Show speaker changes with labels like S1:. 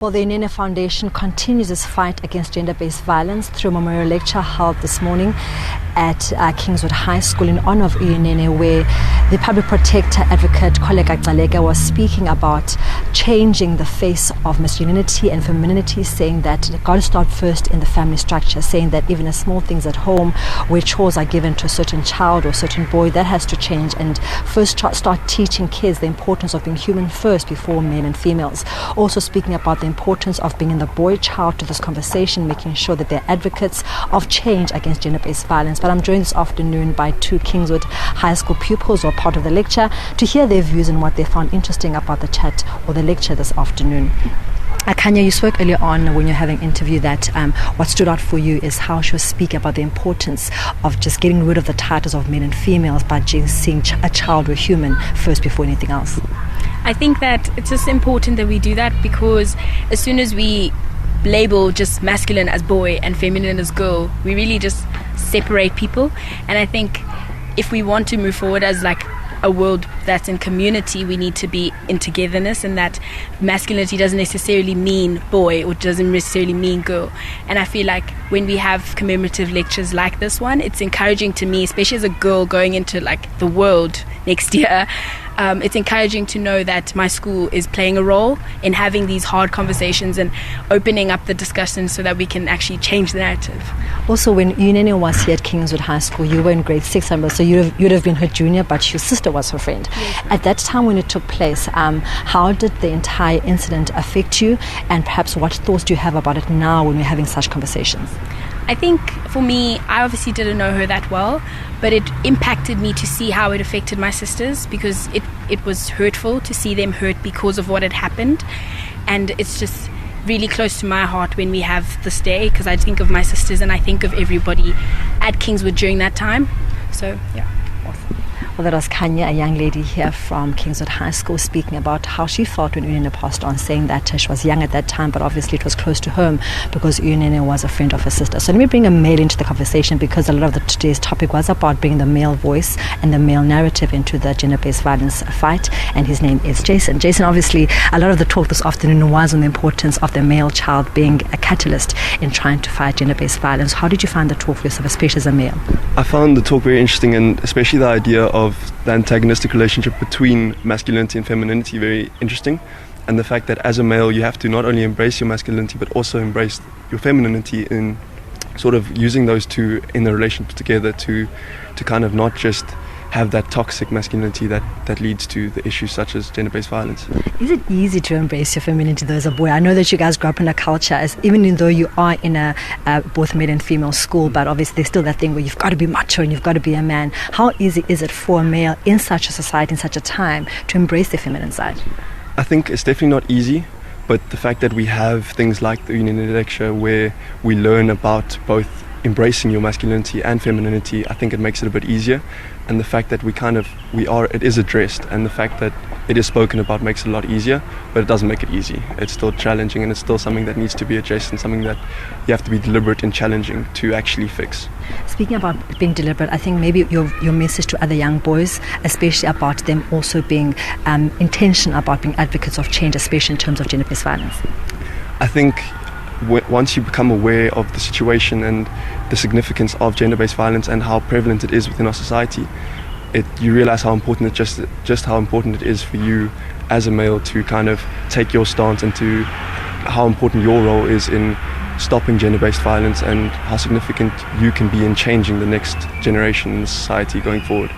S1: Well, the Uyinene Foundation continues its fight against gender-based violence through a memorial lecture held this morning at Kingswood High School in honor of Uyinene, where the Public Protector Advocate Kholeka Gcaleka was speaking about changing the face of masculinity and femininity, saying that God to start first in the family structure, saying that even as small things at home where chores are given to a certain child or a certain boy, that has to change, and first start teaching kids the importance of being human first before men and females. Also speaking about the importance of bringing the boy child to this conversation, making sure that they're advocates of change against gender-based violence. But I'm joined this afternoon by two Kingswood High School pupils who are part of the lecture to hear their views and what they found interesting about the chat or the lecture this afternoon. Kanya, you spoke earlier on when you're having an interview that what stood out for you is how she was speaking about the importance of just getting rid of the titles of men and females by just seeing a child or human first before anything else.
S2: I think that it's just important that we do that, because as soon as we label just masculine as boy and feminine as girl, we really just separate people. And I think if we want to move forward as like a world that's in community, we need to be in togetherness, and that masculinity doesn't necessarily mean boy or doesn't necessarily mean girl. And I feel like when we have commemorative lectures like this one, it's encouraging to me, especially as a girl going into like the world next year. It's encouraging to know that my school is playing a role in having these hard conversations and opening up the discussion so that we can actually change the narrative.
S1: Also, when Uyinene was here at Kingswood High School, you were in grade 6, so you'd have been her junior, but your sister was her friend.
S2: Yes.
S1: At that time when it took place, how did the entire incident affect you, and perhaps what thoughts do you have about it now when we're having such conversations?
S2: I think for me, I obviously didn't know her that well, but it impacted me to see how it affected my sisters, because it was hurtful to see them hurt because of what had happened. And it's just really close to my heart when we have this day, because I think of my sisters and I think of everybody at Kingswood during that time. So yeah.
S1: Well, that was Kanya, a young lady here from Kingswood High School, speaking about how she felt when Uyinene passed on, saying that she was young at that time, but obviously it was close to home because Uyinene was a friend of her sister. So let me bring a male into the conversation, because a lot of today's topic was about bringing the male voice and the male narrative into the gender-based violence fight, and his name is Jason. Jason, obviously a lot of the talk this afternoon was on the importance of the male child being a catalyst in trying to fight gender-based violence. How did you find the talk for yourself, especially as a male?
S3: I found the talk very interesting, and especially the idea of the antagonistic relationship between masculinity and femininity very interesting, and the fact that as a male you have to not only embrace your masculinity but also embrace your femininity, in sort of using those two in the relationship together to kind of not just have that toxic masculinity that leads to the issues such as gender-based violence.
S1: Is it easy to embrace your femininity though as a boy? I know that you guys grew up in a culture, even though you are in a both male and female school, but obviously there's still that thing where you've got to be macho and you've got to be a man. How easy is it for a male in such a society, in such a time, to embrace the feminine side?
S3: I think it's definitely not easy, but the fact that we have things like the Uyinene lecture where we learn about both embracing your masculinity and femininity, I think it makes it a bit easier. And the fact that it is addressed, and the fact that it is spoken about makes it a lot easier, but it doesn't make it easy. It's still challenging, and it's still something that needs to be addressed, and something that you have to be deliberate and challenging to actually fix.
S1: Speaking about being deliberate, I think maybe your message to other young boys, especially about them also being intentional about being advocates of change, especially in terms of gender-based violence.
S3: I think once you become aware of the situation and the significance of gender-based violence and how prevalent it is within our society, you realize how important just how important it is for you as a male to kind of take your stance, and to how important your role is in stopping gender-based violence, and how significant you can be in changing the next generation in society going forward.